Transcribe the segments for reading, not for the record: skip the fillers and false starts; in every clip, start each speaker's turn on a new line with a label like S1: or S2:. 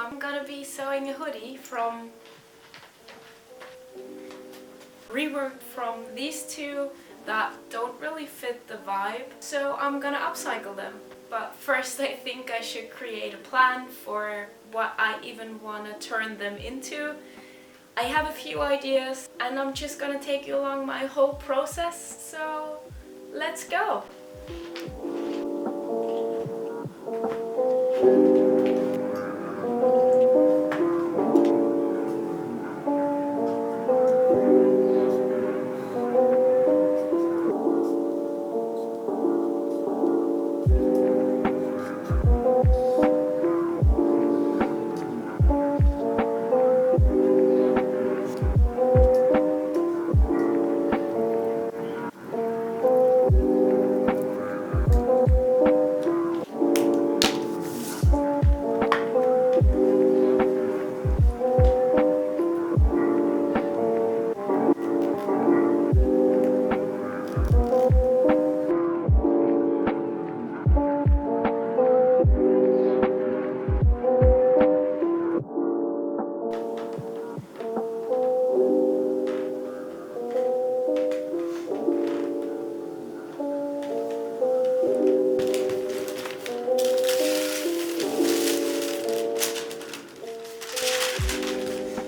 S1: I'm gonna be sewing a hoodie from rework from these two that don't really fit the vibe, so I'm gonna upcycle them. But first I think I should create a plan for what I even want to turn them into. I have a few ideas and I'm just gonna take you along my whole process, so let's go!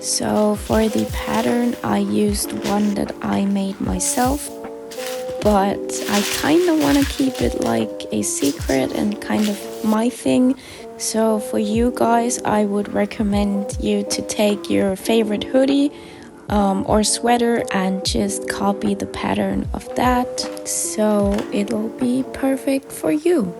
S1: So for the pattern I used one that I made myself, but I kind of want to keep it like a secret and kind of my thing. So for you guys, I would recommend you to take your favorite hoodie or sweater and just copy the pattern of that, so it'll be perfect for you.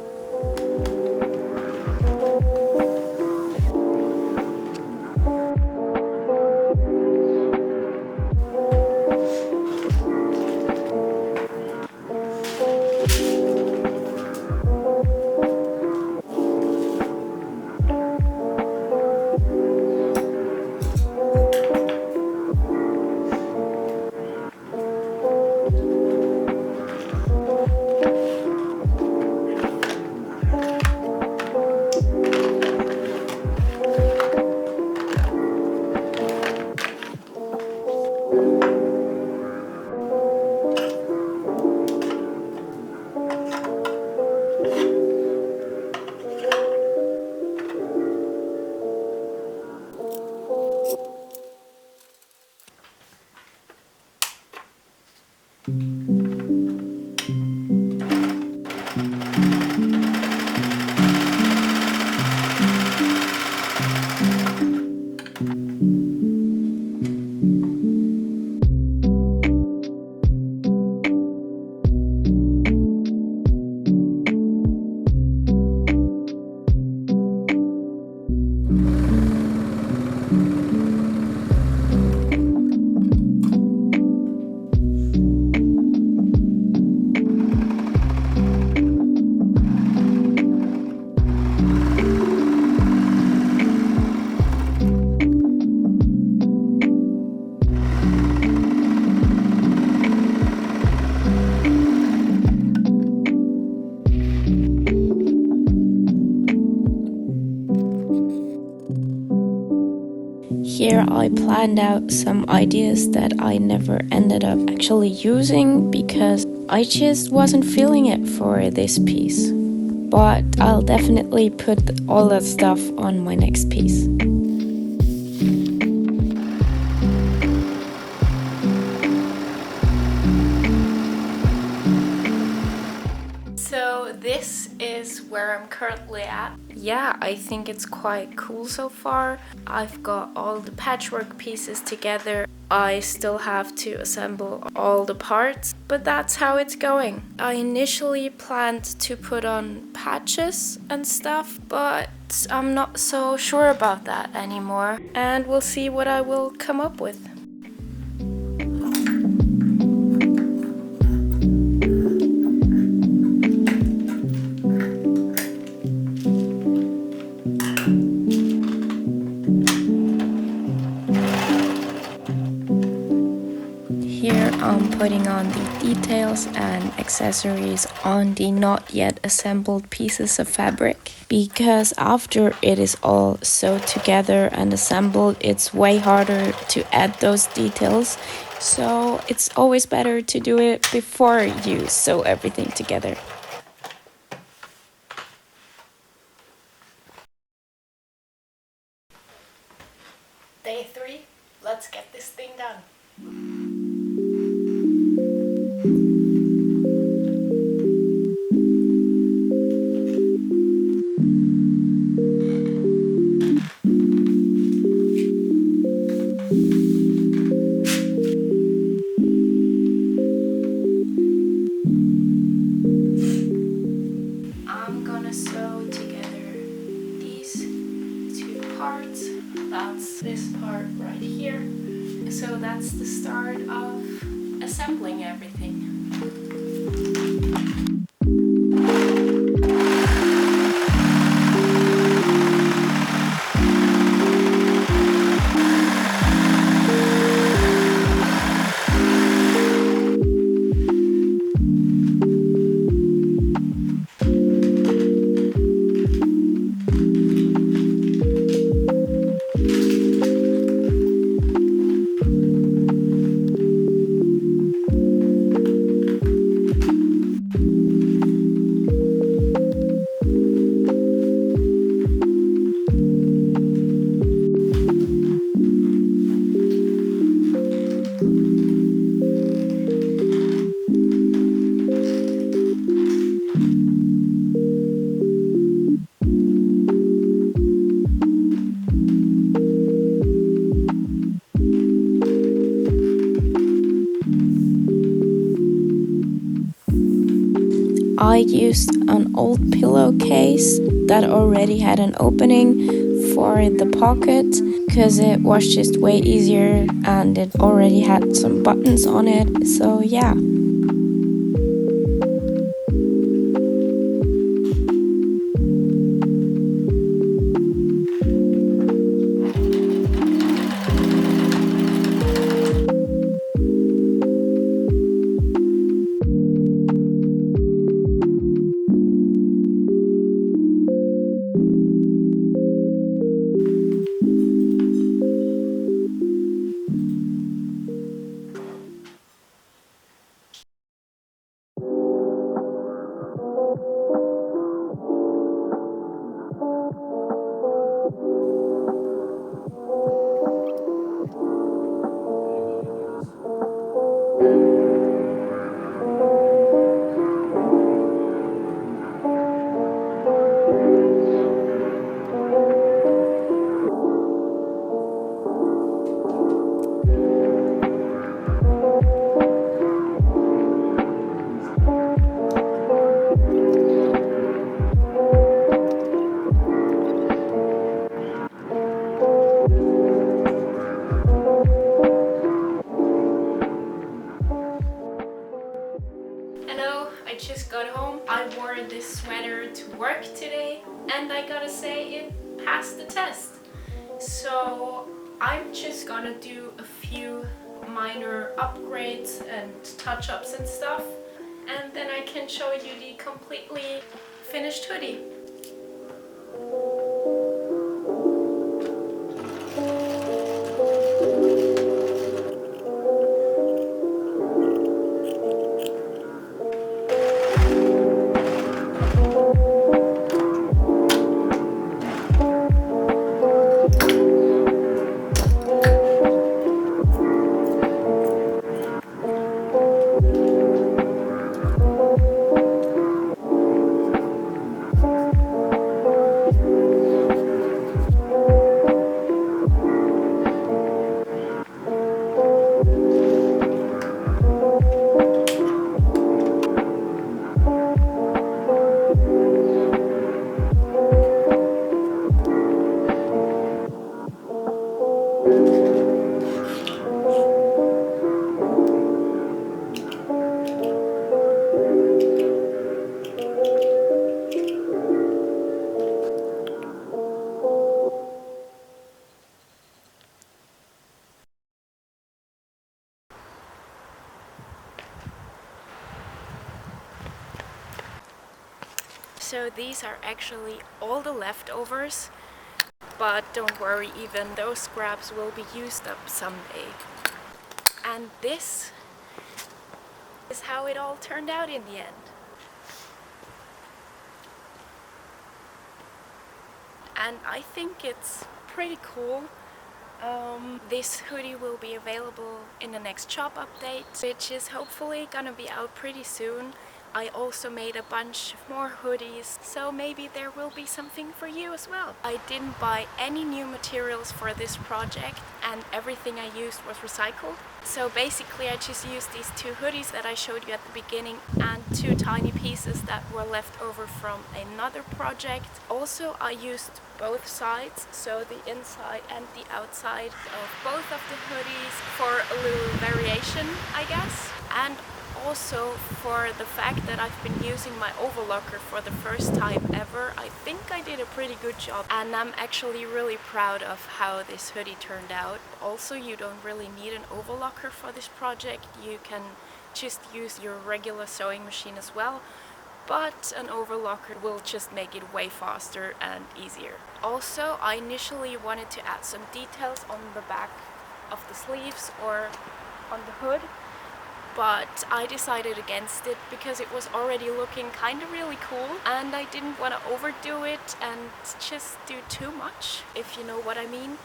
S1: Here I planned out some ideas that I never ended up actually using because I just wasn't feeling it for this piece. But I'll definitely put all that stuff on my next piece. So this is where I'm currently at. Yeah, I think it's quite cool so far. I've got all the patchwork pieces together. I still have to assemble all the parts, but that's how it's going. I initially planned to put on patches and stuff, but I'm not so sure about that anymore, and we'll see what I will come up with. Here I'm putting on the details and accessories on the not yet assembled pieces of fabric, because after it is all sewed together and assembled, it's way harder to add those details. So it's always better to do it before you sew everything together. Day 3, let's get this thing done. I'm gonna sew together these two parts. That's this part right here. So that's the start of assembling everything. I used an old pillowcase that already had an opening for the pocket, because it was just way easier and it already had some buttons on it. So yeah. Hello, I just got home. I wore this sweater to work today and I gotta say it passed the test. So I'm just gonna do a few minor upgrades and touch-ups and stuff, and then I can show you the completely finished hoodie. So these are actually all the leftovers, but don't worry, even those scraps will be used up someday. And this is how it all turned out in the end. And I think it's pretty cool. This hoodie will be available in the next shop update, which is hopefully gonna be out pretty soon. I also made a bunch of more hoodies, so maybe there will be something for you as well. I didn't buy any new materials for this project, and everything I used was recycled. So basically I just used these 2 hoodies that I showed you at the beginning and 2 tiny pieces that were left over from another project. Also I used both sides, so the inside and the outside of both of the hoodies for a little variation, I guess. And also for the fact that I've been using my overlocker for the first time ever, I think I did a pretty good job, and I'm actually really proud of how this hoodie turned out. Also, you don't really need an overlocker for this project, you can just use your regular sewing machine as well, but an overlocker will just make it way faster and easier. Also, I initially wanted to add some details on the back of the sleeves or on the hood, but I decided against it because it was already looking kind of really cool, and I didn't want to overdo it and just do too much, if you know what I mean.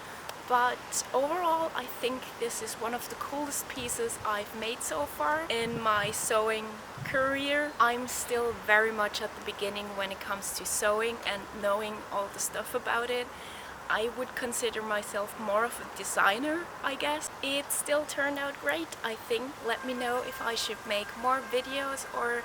S1: But overall, I think this is one of the coolest pieces I've made so far in my sewing career. I'm still very much at the beginning when it comes to sewing and knowing all the stuff about it. I would consider myself more of a designer, I guess. It still turned out great, I think. Let me know if I should make more videos or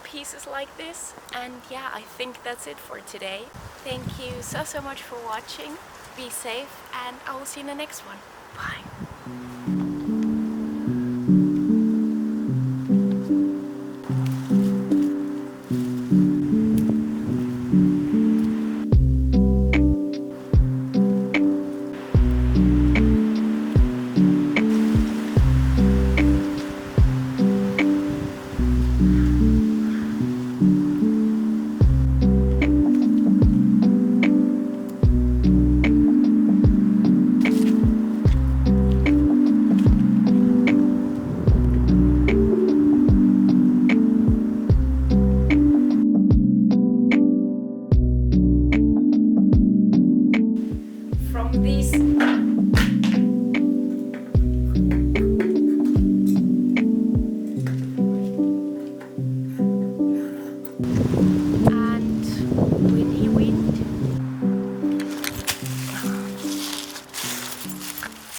S1: pieces like this. And yeah, I think that's it for today. Thank you so much for watching. Be safe, and I will see you in the next one. Bye.